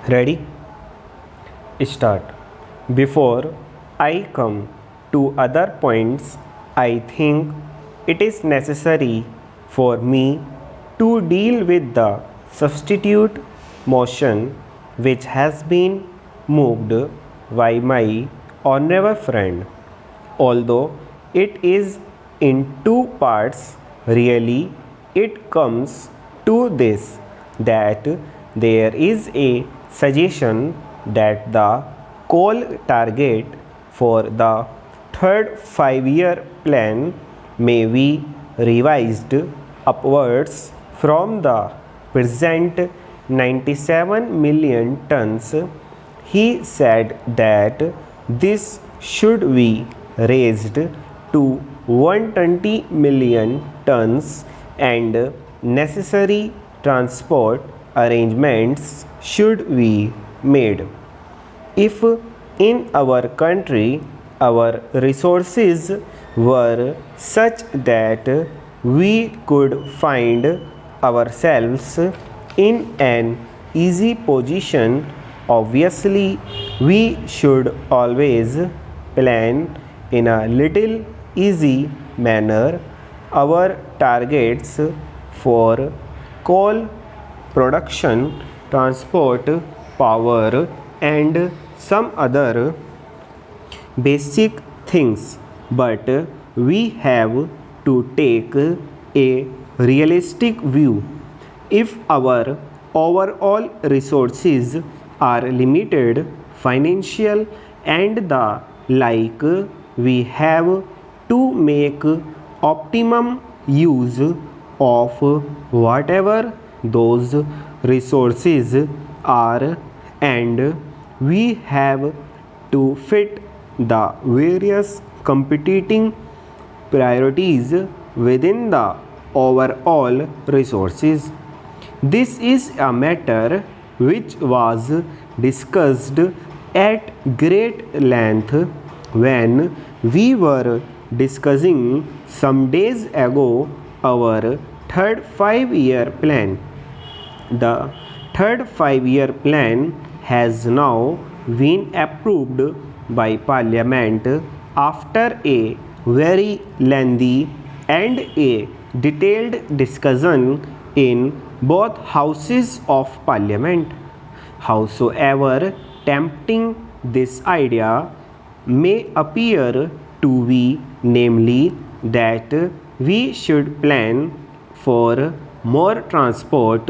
Ready? Start. Before I come to other points, I think it is necessary for me to deal with the substitute motion which has been moved by my honorable friend. Although it is in two parts, really it comes to this, that there is a suggestion that the coal target for the third 5-year plan may be revised upwards from the present 97 million tons. He said that this should be raised to 120 million tons and necessary transport arrangements should be made. If in our country our resources were such that we could find ourselves in an easy position, obviously we should always plan in a little easy manner our targets for coal production, transport, power and some other basic things, but we have to take a realistic view. If our overall resources are limited, financial and the like, we have to make optimum use of whatever those resources are, and we have to fit the various competing priorities within the overall resources. This is a matter which was discussed at great length when we were discussing some days ago our third 5-year plan. The third 5-year plan has now been approved by Parliament after a very lengthy and a detailed discussion in both houses of Parliament. Howsoever tempting this idea may appear to be, namely that we should plan for more transport,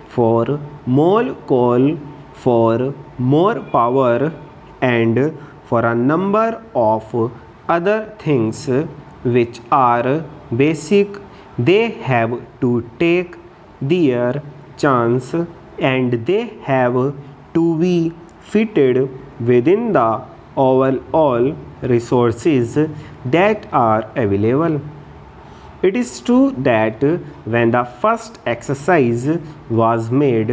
for more coal, for more power and for a number of other things which are basic, they have to take their chance and they have to be fitted within the overall resources that are available. It is true that when the first exercise was made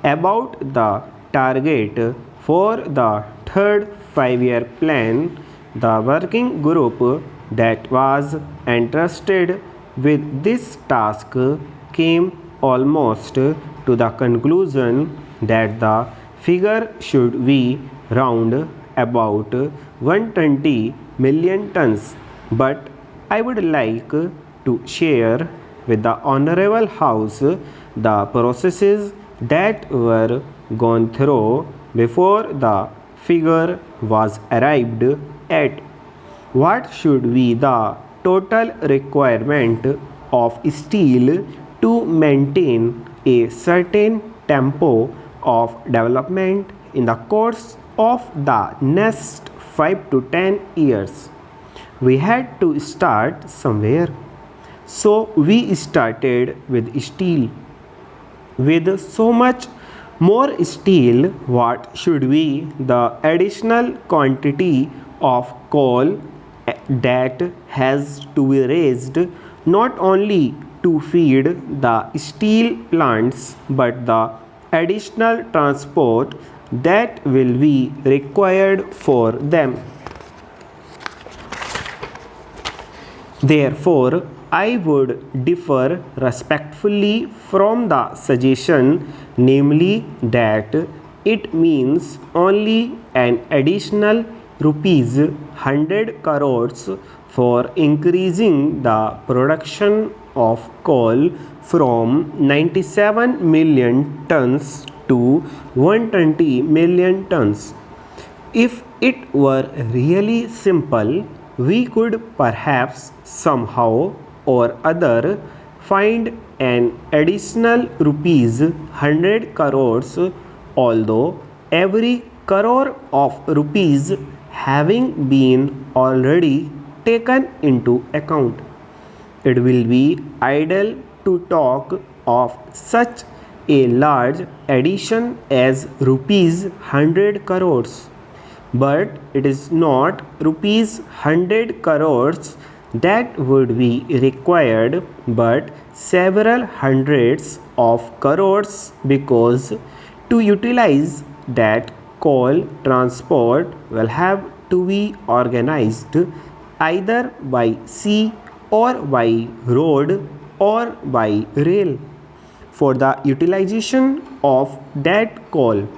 about the target for the third 5-year plan, the working group that was entrusted with this task came almost to the conclusion that the figure should be round about 120 million tons. But I would like to share with the Honorable House the processes that were gone through before the figure was arrived at. What should be the total requirement of steel to maintain a certain tempo of development in the course of the next 5 to 10 years? We had to start somewhere. So we started with steel. With so much more steel, what should be the additional quantity of coal that has to be raised not only to feed the steel plants but the additional transport that will be required for them. Therefore, I would differ respectfully from the suggestion, namely that it means only an additional rupees 100 crores for increasing the production of coal from 97 million tons to 120 million tons. If it were really simple, we could perhaps somehow or other find an additional rupees 100 crores, although every crore of rupees having been already taken into account. It will be idle to talk of such a large addition as rupees 100 crores. But it is not rupees 100 crores that would be required, but several hundreds of crores, because to utilize that coal transport will have to be organized either by sea or by road or by rail. For the utilization of that coal,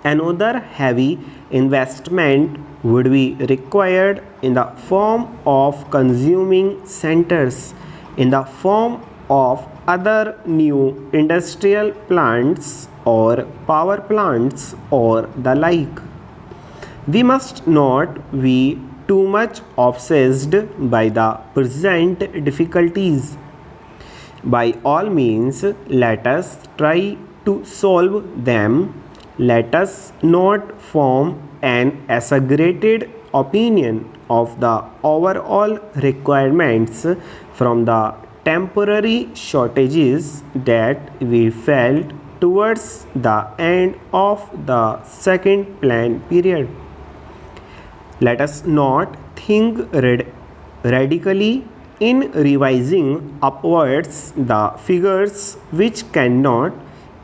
another heavy investment would be required in the form of consuming centers, in the form of other new industrial plants or power plants or the like. We must not be too much obsessed by the present difficulties. By all means, let us try to solve them. Let us not form an exaggerated opinion of the overall requirements from the temporary shortages that we felt towards the end of the second plan period. Let us not think radically in revising upwards the figures which cannot,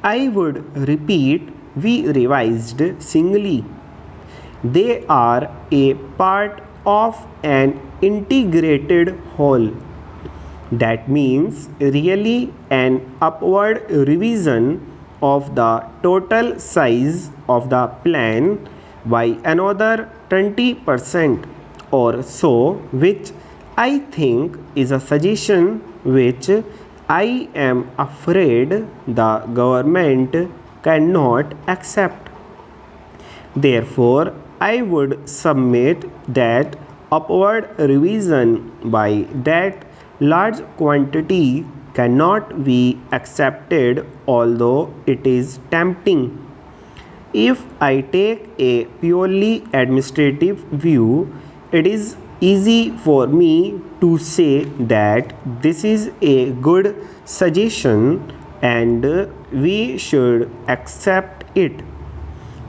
I would repeat, be revised singly. They are a part of an integrated whole. That means really an upward revision of the total size of the plan by another 20% or so, which I think is a suggestion which I am afraid the government cannot accept. Therefore, I would submit that upward revision by that large quantity cannot be accepted, although it is tempting. If I take a purely administrative view, it is easy for me to say that this is a good suggestion and we should accept it.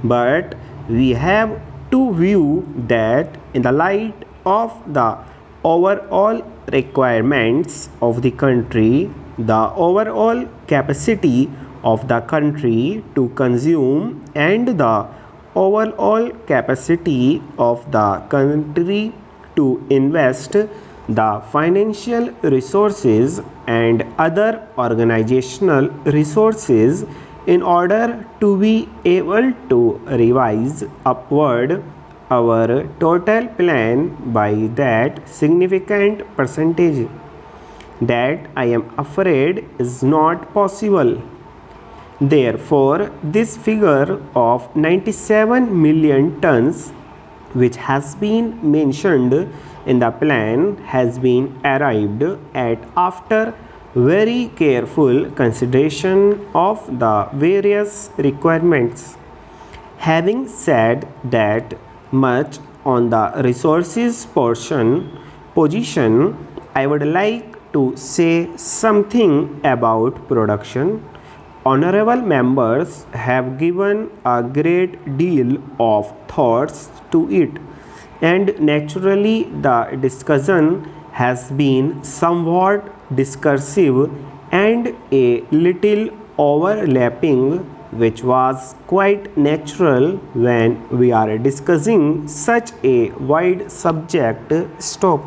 But we have to view that in the light of the overall requirements of the country, the overall capacity of the country to consume, and the overall capacity of the country to invest the financial resources and other organizational resources in order to be able to revise upward our total plan by that significant percentage. That I am afraid is not possible. Therefore, this figure of 97 million tons, which has been mentioned in the plan, has been arrived at after very careful consideration of the various requirements. Having said that much on the resources position, I would like to say something about production. Honorable members have given a great deal of thoughts to it, and naturally the discussion has been somewhat discursive and a little overlapping, which was quite natural when we are discussing such a wide subject. Stop.